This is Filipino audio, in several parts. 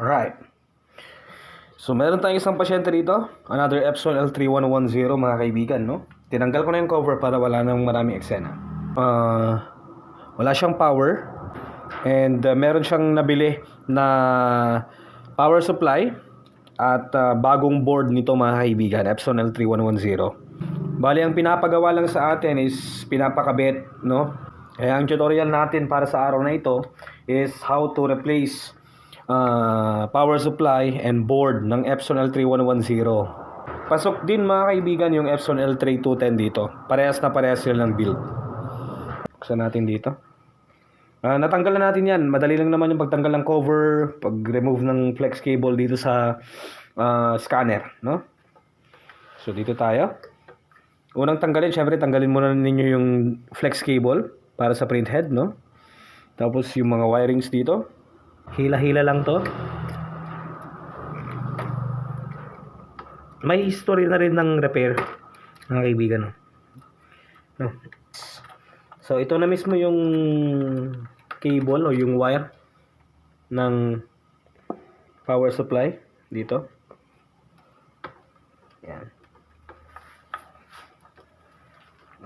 Alright. So, meron tayong isang pasyente rito. Another Epson L3110 mga kaibigan, no? Tinanggal ko na yung cover para wala nang maraming eksena. Wala siyang power. And meron siyang nabili na power supply at bagong board nito mga kaibigan, Epson L3110. Bali, ang pinapagawa lang sa atin is pinapakabit, no? Kaya ang tutorial natin para sa araw na ito is how to replace power supply and board ng Epson L3110. Pasok din mga kaibigan yung Epson L3210 dito. Parehas na parehas sila ng build. Buksan natin dito. Natanggal na natin yan. Madali lang naman yung pagtanggal ng cover, pag-remove ng flex cable dito sa scanner, no? So dito tayo. Unang tanggalin, syempre tanggalin muna ninyo yung flex cable para sa print head, no? Tapos yung mga wirings dito. Hila-hila lang to. May history na rin ng repair, mga kaibigan, no? So ito na mismo yung cable o yung wire ng power supply dito. Yan.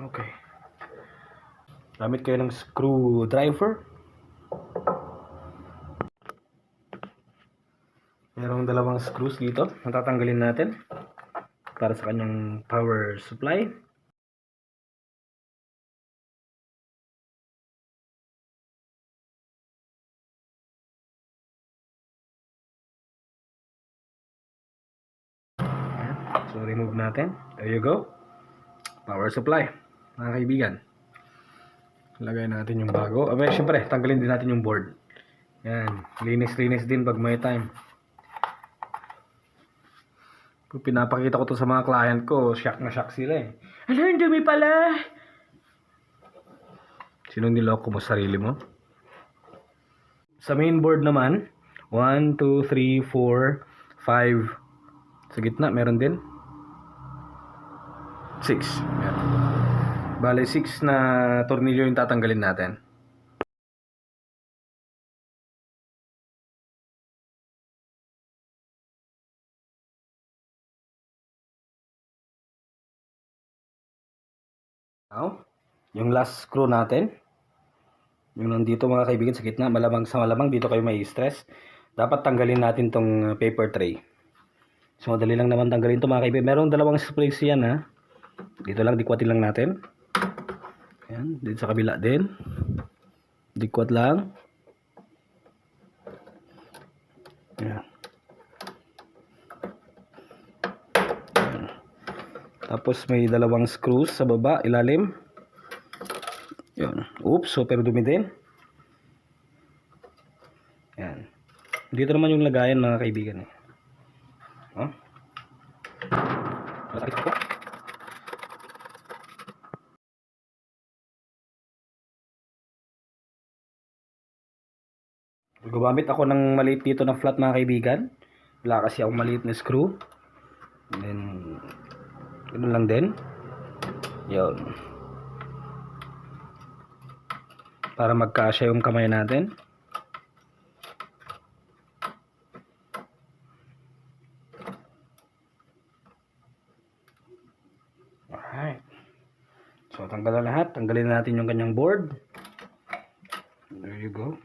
Okay. Gamit kayo ng screwdriver. Merong dalawang screws dito na tatanggalin natin para sa kanyang power supply. So remove natin. There you go. Power supply, mga kaibigan. Lagay natin yung bago. Syempre, tanggalin din natin yung board. Yan. Linis-linis din pag may time. Kung pinapakita ko to sa mga client ko, shock na shock sila eh. Ano, ang dumi pala! Sinong niloko mo sarili mo? Sa main board naman, 1, 2, 3, 4, 5. Sa gitna, meron din. 6. Meron. Bale, 6 na tornilyo yung tatanggalin natin. Now, yung last screw natin. Yung nandito mga kaibigan sa gitna, malamang sa malamang dito kayo may stress. Dapat tanggalin natin tong paper tray. So, madali lang naman tanggalin to mga kaibigan. Merong dalawang sprays yan ha. Dito lang, dikwatin lang natin. Ayan, dito sa kabila din. Dikwat lang. Ayan. Ayan. Tapos may dalawang screws sa baba, ilalim. Yun. Oops, super dumi din. Ayan. Dito naman yung lagayan mga kaibigan eh. Oh. Gumamit ako ng maliit dito na flat mga kaibigan. Wala kasi akong maliit na screw. And then, ganun lang din. Yun. Para magkasya yung kamay natin. Alright. So, tanggal na lahat. Tanggalin natin yung kanyang board. There you go.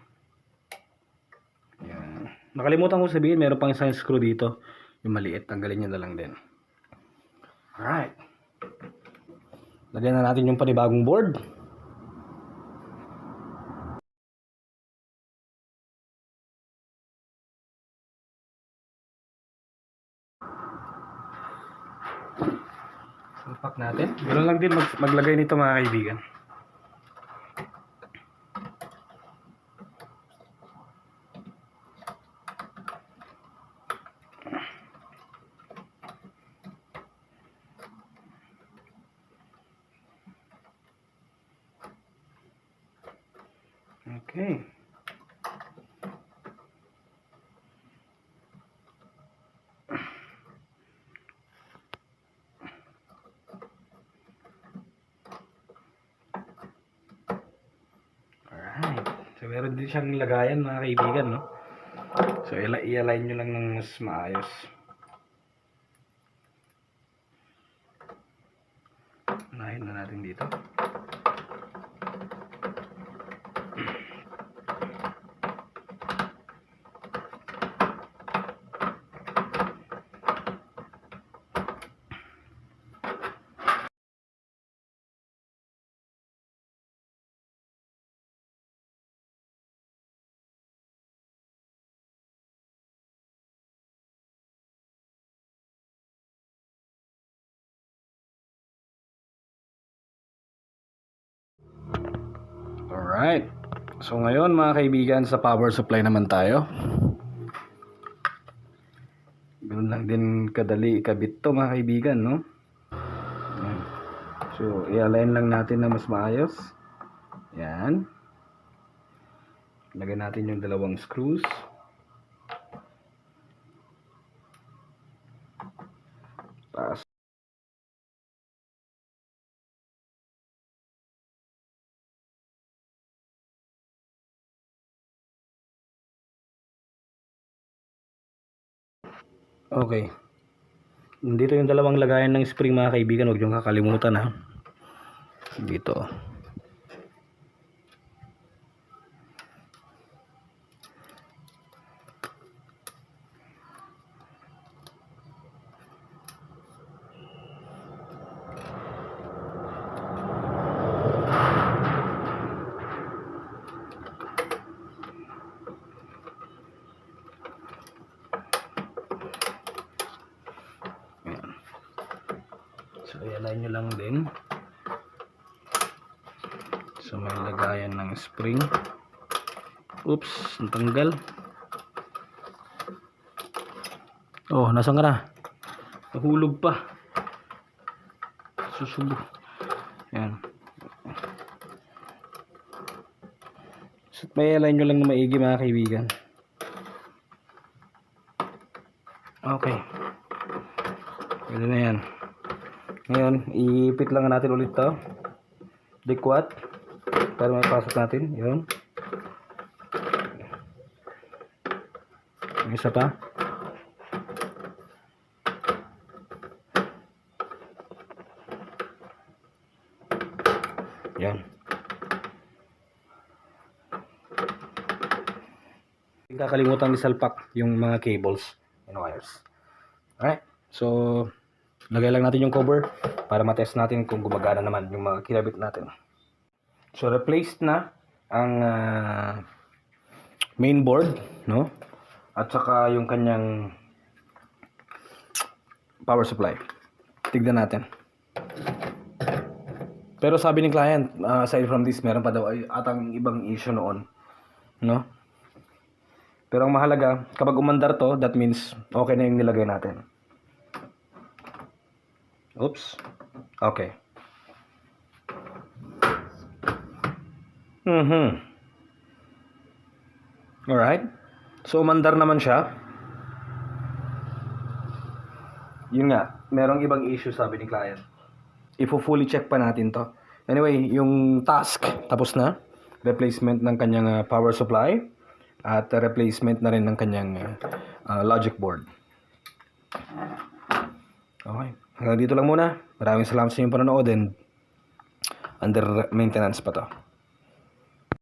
Yan. Nakalimutan ko sabihin, meron pang isang screw dito. Yung maliit. Tanggalin nyo na lang din. Alright. Lagyan na natin yung panibagong board. Salpak natin. Ganoon lang din maglagay nito mga kaibigan. Okay. So, meron din siyang lagayan mga kaibigan, no? So, i-align nyo lang ng mas maayos. Unahin na natin dito. Alright. So ngayon mga kaibigan, sa power supply naman tayo. Ganun lang din kadali ikabit to mga kaibigan, no? So i-align lang natin na mas maayos. Yan. Lagyan natin yung dalawang screws. Taas. Okay. Dito yung dalawang lagayan ng spring mga kaibigan, huwag niyong kakalimutan ha. Dito. So, i-align nyo lang din. So, may lagayan ng spring. Oops, natanggal. Oh, nasaan ka na? Nahulog pa. Susubo. Yan. So, may i-align nyo lang na maigi mga kaibigan. Okay. Pwede na yan. Ngayon, iipit lang natin ulit to. Dikwat. Para mapasok natin. Yun. Isa pa. Yan. Hindi kakalimutan isalpak yung mga cables and wires. Alright. So, lagay lang natin yung cover para matest natin kung gumagana naman yung mga kinabit natin. So, replaced na ang main board, no? At saka yung kanyang power supply. Tignan natin. Pero sabi ni client, aside from this, meron pa daw atang ibang issue noon, no? Pero ang mahalaga, kapag umandar to, that means okay na yung nilagay natin. Oops. Okay. Alright. So, umandar naman siya. Yun nga, merong ibang issue sabi ni client. Ifo-fully check pa natin to. Anyway, yung task, tapos na. Replacement ng kanyang power supply. At replacement na rin ng kanyang logic board. Okay. Hanggang dito lang muna. Maraming salamat sa inyong panonood and under maintenance pa to.